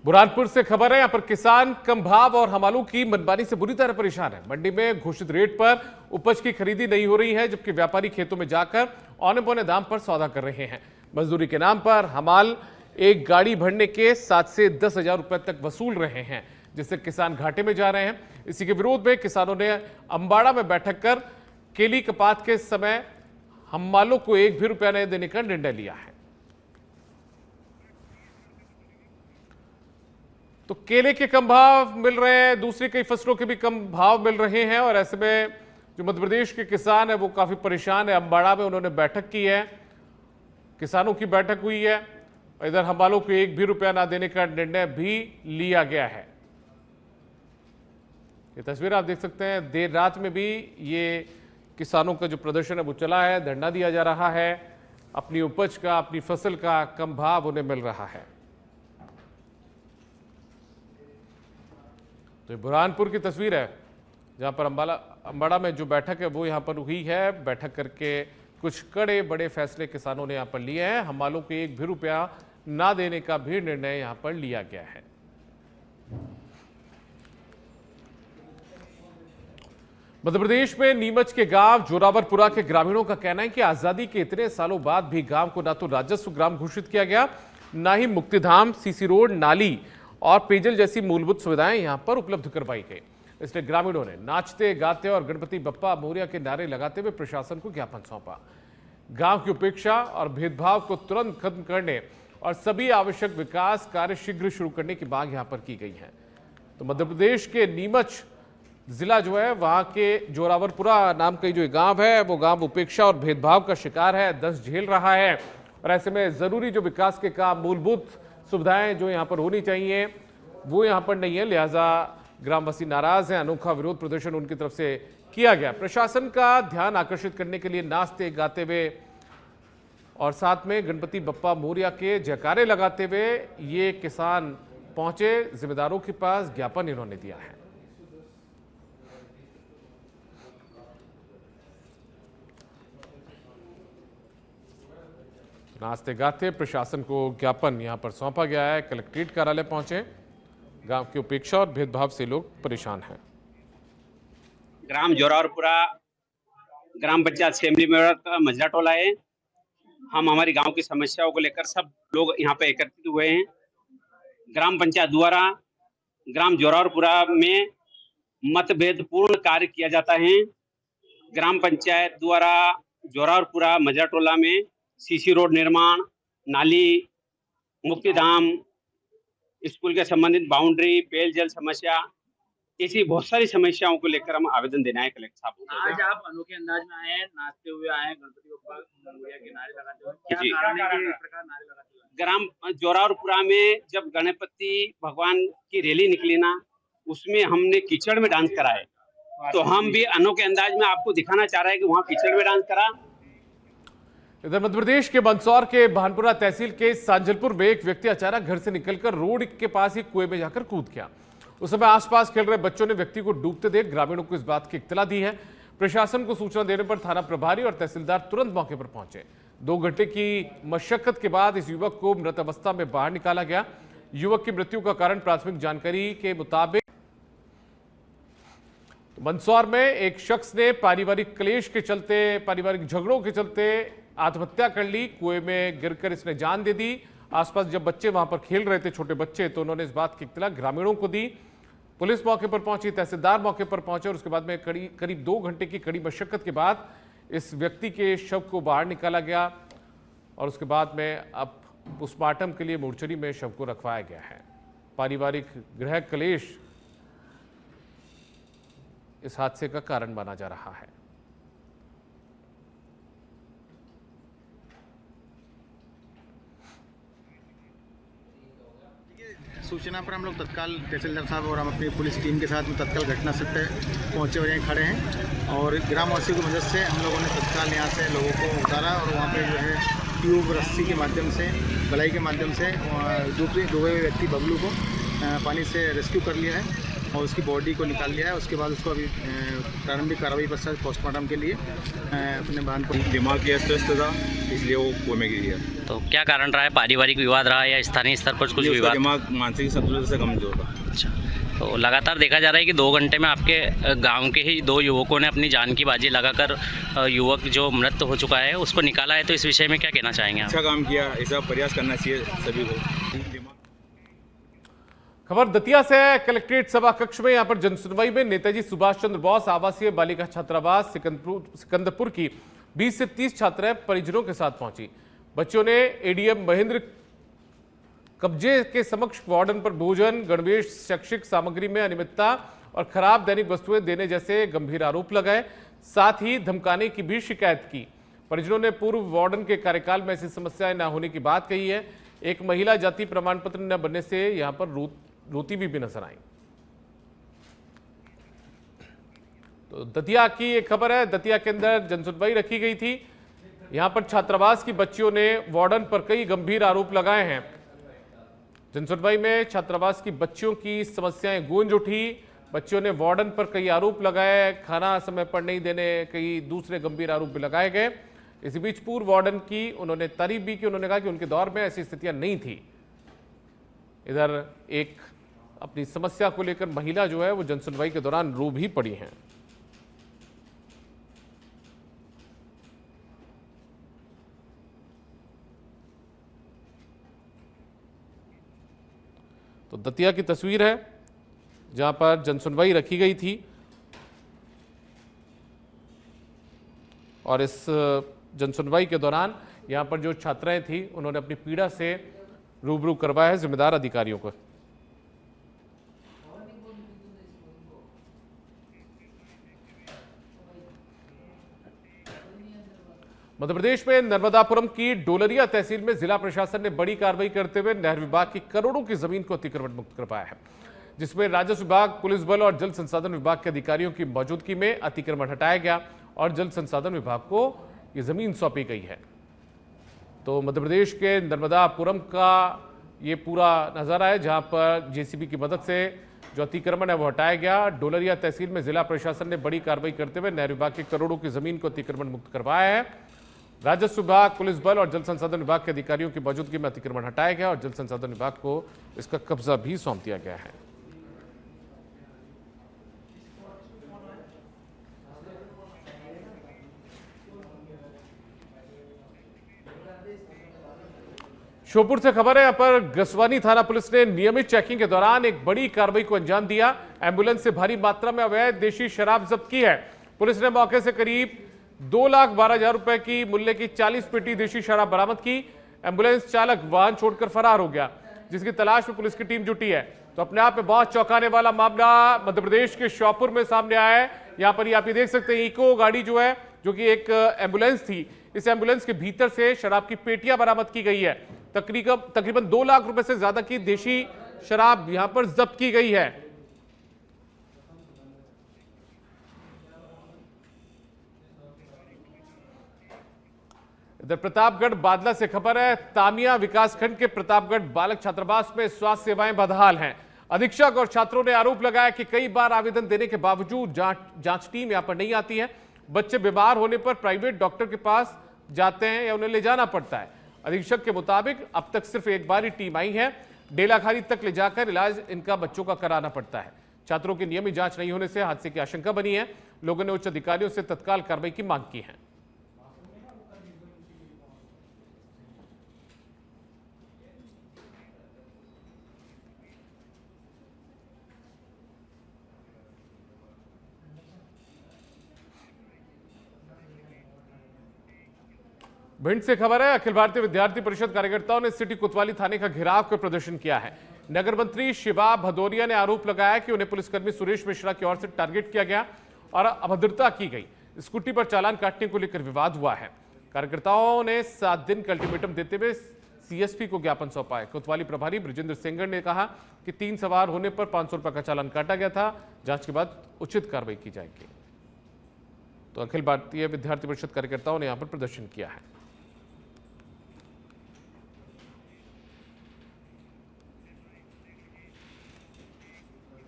बुरहानपुर से खबर है। यहाँ पर किसान कम भाव और हमालों की मनमानी से बुरी तरह परेशान है। मंडी में घोषित रेट पर उपज की खरीदी नहीं हो रही है, जबकि व्यापारी खेतों में जाकर औने पौने दाम पर सौदा कर रहे हैं। मजदूरी के नाम पर हमाल एक गाड़ी भरने के 7 से 10 हजार रुपए तक वसूल रहे हैं, जिससे किसान घाटे में जा रहे हैं। इसी के विरोध में किसानों ने अंबाड़ा में बैठक कर केली कपात के समय हमालों को एक भी रुपया नहीं देने का निर्णय लिया है। तो केले के कम भाव मिल रहे हैं, दूसरी कई फसलों के भी कम भाव मिल रहे हैं, और ऐसे में जो मध्य प्रदेश के किसान है वो काफी परेशान है। अंबाड़ा में उन्होंने बैठक की है, किसानों की बैठक हुई है। इधर हमालों को एक भी रुपया ना देने का निर्णय भी लिया गया है। ये तस्वीर आप देख सकते हैं। देर रात में भी ये किसानों का जो प्रदर्शन है वो चला है, धरना दिया जा रहा है। अपनी उपज का, अपनी फसल का कम भाव उन्हें मिल रहा है। तो ये बुरहानपुर की तस्वीर है, जहां पर अंबाड़ा में जो बैठक है वो यहां पर हुई है। बैठक करके कुछ कड़े बड़े फैसले किसानों ने यहां पर लिए हैं। हमालों को एक भी रुपया ना देने का भी निर्णय यहां पर लिया गया है। मध्य प्रदेश में नीमच के गांव जोरावरपुरा के ग्रामीणों का कहना है कि आजादी के इतने सालों बाद भी गांव को ना तो राजस्व ग्राम घोषित किया गया, ना ही मुक्तिधाम, सीसी रोड, नाली और पेयजल जैसी मूलभूत सुविधाएं यहां पर उपलब्ध करवाई गई। इसलिए ग्रामीणों ने नाचते गाते और गणपति बप्पा मोरिया के नारे लगाते हुए प्रशासन को ज्ञापन सौंपा। गांव की उपेक्षा और भेदभाव को तुरंत खत्म करने और सभी आवश्यक विकास कार्य शीघ्र शुरू करने की मांग यहां पर की गई है। तो मध्य प्रदेश के नीमच जिला जो है, वहां के जोरावरपुरा नाम का जो गांव है, वो गांव उपेक्षा और भेदभाव का शिकार है, दंश झेल रहा है। और ऐसे में जरूरी जो विकास के काम, मूलभूत सुविधाएं जो यहां पर होनी चाहिए वो यहां पर नहीं है, लिहाजा ग्रामवासी नाराज हैं। अनोखा विरोध प्रदर्शन उनकी तरफ से किया गया। प्रशासन का ध्यान आकर्षित करने के लिए नाचते गाते हुए और साथ में गणपति बप्पा मोरिया के जयकारे लगाते हुए ये किसान पहुंचे जिम्मेदारों के पास, ज्ञापन इन्होंने दिया है। नाचते गाते प्रशासन को ज्ञापन यहां पर सौंपा गया है। कलेक्ट्रेट कार्यालय पहुंचे। गांव की उपेक्षा और भेदभाव से लोग परेशान हैं। ग्राम जोरावरपुरा ग्राम पंचायत असेंबली में का मजरा टोला है। हम हमारी गांव की समस्याओं को लेकर सब लोग यहां पे एकत्रित हुए हैं। ग्राम पंचायत द्वारा ग्राम जोरावरपुरा में मतभेद पूर्ण कार्य किया जाता है। ग्राम पंचायत द्वारा जोरावरपुरा मजरा टोला में सीसी रोड निर्माण, नाली, मुक्तिधाम, स्कूल के संबंधित बाउंड्री, पेयजल समस्या, ऐसी बहुत सारी समस्याओं को लेकर हम आवेदन देना है कलेक्टर साहब को। आज आप अनोखे अंदाज में आए हैं, नाचते हुए आए हैं, गणपति बप्पा मोरिया के नारे लगाते हुए। क्या कारण है कि इस प्रकार नारे लगाते हुए? ग्राम जोरावरपुरा में जब गणपति भगवान की रैली निकली ना, उसमें हमने कीचड़ में डांस कराए, तो हम भी अनोखे अंदाज में आपको दिखाना चाह रहे हैं कि वहाँ कीचड़ में डांस करा। इधर मध्य प्रदेश के मंदसौर के भानपुरा तहसील के सांजलपुर में एक व्यक्ति अचानक घर से निकलकर रोड के पास ही कुएं में जाकर कूद गया। उस समय आसपास खेल रहे बच्चों ने व्यक्ति को डूबते देख ग्रामीणों को इस बात की इत्तला दी है। प्रशासन को सूचना देने पर थाना प्रभारी और तहसीलदार तुरंत मौके पर पहुंचे। 2 घंटे की मशक्कत के बाद इस युवक को मृत अवस्था में बाहर निकाला गया। युवक की मृत्यु का कारण प्राथमिक जानकारी के मुताबिक मंदसौर में एक शख्स ने पारिवारिक क्लेश के चलते, पारिवारिक झगड़ों के चलते आत्महत्या कर ली। कुएं में गिरकर इसने जान दे दी। आसपास जब बच्चे वहां पर खेल रहे थे, छोटे बच्चे, तो उन्होंने इस बात की इत्तला ग्रामीणों को दी। पुलिस मौके पर पहुंची, तहसीलदार मौके पर पहुंचे और उसके बाद में करीब 2 घंटे की कड़ी मशक्कत के बाद इस व्यक्ति के शव को बाहर निकाला गया और उसके बाद में अब पोस्टमार्टम के लिए मोर्चरी में शव को रखवाया गया है। पारिवारिक गृह क्लेश इस हादसे का कारण माना जा रहा है। सूचना पर हम लोग तत्काल तहसीलदार साहब और हम अपनी पुलिस टीम के साथ में तत्काल घटनास्थल पे पहुंचे और यहीं खड़े हैं और ग्रामवासियों की मदद से हम लोगों ने तत्काल यहाँ से लोगों को उतारा और वहाँ पे जो है ट्यूब, रस्सी के माध्यम से, बलाई के माध्यम से डूबे हुए व्यक्ति बबलू को पानी से रेस्क्यू कर लिया है और उसकी बॉडी को निकाल लिया है। उसके बाद उसको अभी प्रारंभिक कार्रवाई पश्चात पोस्टमार्टम के लिए अपने वाहन पर दिमाग की अस्वस्थ था, इसलिए वो कोमे गिर गया। तो क्या कारण रहा है? पारिवारिक विवाद रहा है या स्थानीय स्तर पर कुछ उसका विवाद? दिमाग मानसिक संतुलन से कमजोर था। अच्छा, तो लगातार देखा जा रहा है कि 2 घंटे में आपके गांव के ही 2 युवकों ने अपनी जान की बाजी लगाकर युवक जो मृत हो चुका है उसको निकाला है। तो इस विषय में क्या कहना चाहेंगे आप? अच्छा काम किया, ऐसा प्रयास करना चाहिए सभी को। खबर दतिया से है। कलेक्ट्रेट सभा कक्ष में यहां पर जनसुनवाई में नेताजी सुभाष चंद्र बोस आवासीय बालिका छात्रावास सिकंदरपुर की 20 से 30 छात्राएं परिजनों के साथ पहुंची। बच्चों ने एडीएम महेंद्र कब्जे के समक्ष वार्डन पर भोजन, गणवेश, शैक्षिक सामग्री में अनियमितता और खराब दैनिक वस्तुएं देने जैसे गंभीर आरोप लगाए। साथ ही धमकाने की भी शिकायत की। परिजनों ने पूर्व वार्डन के कार्यकाल में ऐसी समस्याएं न होने की बात कही है। एक महिला जाति प्रमाण पत्र न बनने से यहां पर रोती भी नजर आई। तो दतिया की एक खबर है। दतिया के अंदर जनसुनवाई रखी गई थी। यहां पर छात्रावास की बच्चियों ने वार्डन पर कई गंभीर आरोप लगाए हैं। जनसुनवाई में छात्रावास की बच्चियों की समस्याएं गूंज उठी। बच्चियों ने वार्डन पर कई आरोप लगाए, खाना समय पर नहीं देने, कई दूसरे गंभीर आरोप भी लगाए गए। इसी बीच पूर्व वार्डन की उन्होंने तारीफ भी की। उन्होंने कहा कि उनके दौर में ऐसी स्थितियां नहीं थी। इधर एक अपनी समस्या को लेकर महिला जो है वो जनसुनवाई के दौरान रो भी पड़ी हैं। तो दतिया की तस्वीर है जहां पर जनसुनवाई रखी गई थी और इस जनसुनवाई के दौरान यहां पर जो छात्राएं थी उन्होंने अपनी पीड़ा से रूबरू करवाया है जिम्मेदार अधिकारियों को। मध्य प्रदेश में नर्मदापुरम की डोलरिया तहसील में जिला प्रशासन ने बड़ी कार्रवाई करते हुए नहर विभाग की करोड़ों की जमीन को अतिक्रमण मुक्त करवाया है, जिसमें राजस्व विभाग, पुलिस बल और जल संसाधन विभाग के अधिकारियों की मौजूदगी में अतिक्रमण हटाया गया और जल संसाधन विभाग को ये जमीन सौंपी गई है। तो मध्य प्रदेश के नर्मदापुरम का ये पूरा नजारा है जहां पर जेसीबी की मदद से जो अतिक्रमण है वो हटाया गया। डोलरिया तहसील में जिला प्रशासन ने बड़ी कार्रवाई करते हुए नहर विभाग की करोड़ों की जमीन को अतिक्रमण मुक्त करवाया है। राजस्व विभाग, पुलिस बल और जल संसाधन विभाग के अधिकारियों की मौजूदगी में अतिक्रमण हटाया गया और जल संसाधन विभाग को इसका कब्जा भी सौंप दिया गया है। श्योपुर से खबर है। यहां पर गसवानी थाना पुलिस ने नियमित चेकिंग के दौरान एक बड़ी कार्रवाई को अंजाम दिया। एम्बुलेंस से भारी मात्रा में अवैध देशी शराब जब्त की है। पुलिस ने मौके से करीब 2,12,000 रुपए की मूल्य की 40 पेटी देशी शराब बरामद की। एम्बुलेंस चालक वाहन छोड़कर फरार हो गया, जिसकी तलाश में पुलिस की टीम जुटी है। तो अपने आप में बहुत चौंकाने वाला मामला मध्य प्रदेश के श्योपुर में सामने आया है। यहां पर आप ये देख सकते हैं इको गाड़ी जो है, जो कि एक एम्बुलेंस थी, इस एम्बुलेंस के भीतर से शराब की पेटियां बरामद की गई है। तकरीबन 2 लाख रुपए से ज्यादा की देशी शराब यहां पर जब्त की गई है। इधर प्रतापगढ़ बादला से खबर है। तामिया विकासखंड के प्रतापगढ़ बालक छात्रावास में स्वास्थ्य सेवाएं बदहाल हैं। अधीक्षक और छात्रों ने आरोप लगाया कि कई बार आवेदन देने के बावजूद जांच टीम यहां पर नहीं आती है। बच्चे बीमार होने पर प्राइवेट डॉक्टर के पास जाते हैं या उन्हें ले जाना पड़ता है। अधीक्षक के मुताबिक अब तक सिर्फ एक बार ही टीम आई है। डेलाखाली तक ले जाकर इलाज इनका बच्चों का कराना पड़ता है। छात्रों की नियमित जांच नहीं होने से हादसे की आशंका बनी है। लोगों ने उच्च अधिकारियों से तत्काल कार्रवाई की मांग की है। भिंड से खबर है। अखिल भारतीय विद्यार्थी परिषद कार्यकर्ताओं ने सिटी कोतवाली थाने का घेराव कर प्रदर्शन किया है। नगर मंत्री शिवा भदौरिया ने आरोप लगाया कि उन्हें पुलिसकर्मी सुरेश मिश्रा की ओर से टारगेट किया गया और अभद्रता की गई। स्कूटी पर चालान काटने को लेकर विवाद हुआ है। कार्यकर्ताओं ने 7 दिन का अल्टीमेटम देते हुए सीएसपी को ज्ञापन सौंपा है। कोतवाली प्रभारी ब्रजेंद्र सेंगर ने कहा कि 3 सवार होने पर 500 रुपए का चालान काटा गया था। जांच के बाद उचित कार्रवाई की जाएगी। तो अखिल भारतीय विद्यार्थी परिषद कार्यकर्ताओं ने यहां पर प्रदर्शन किया है।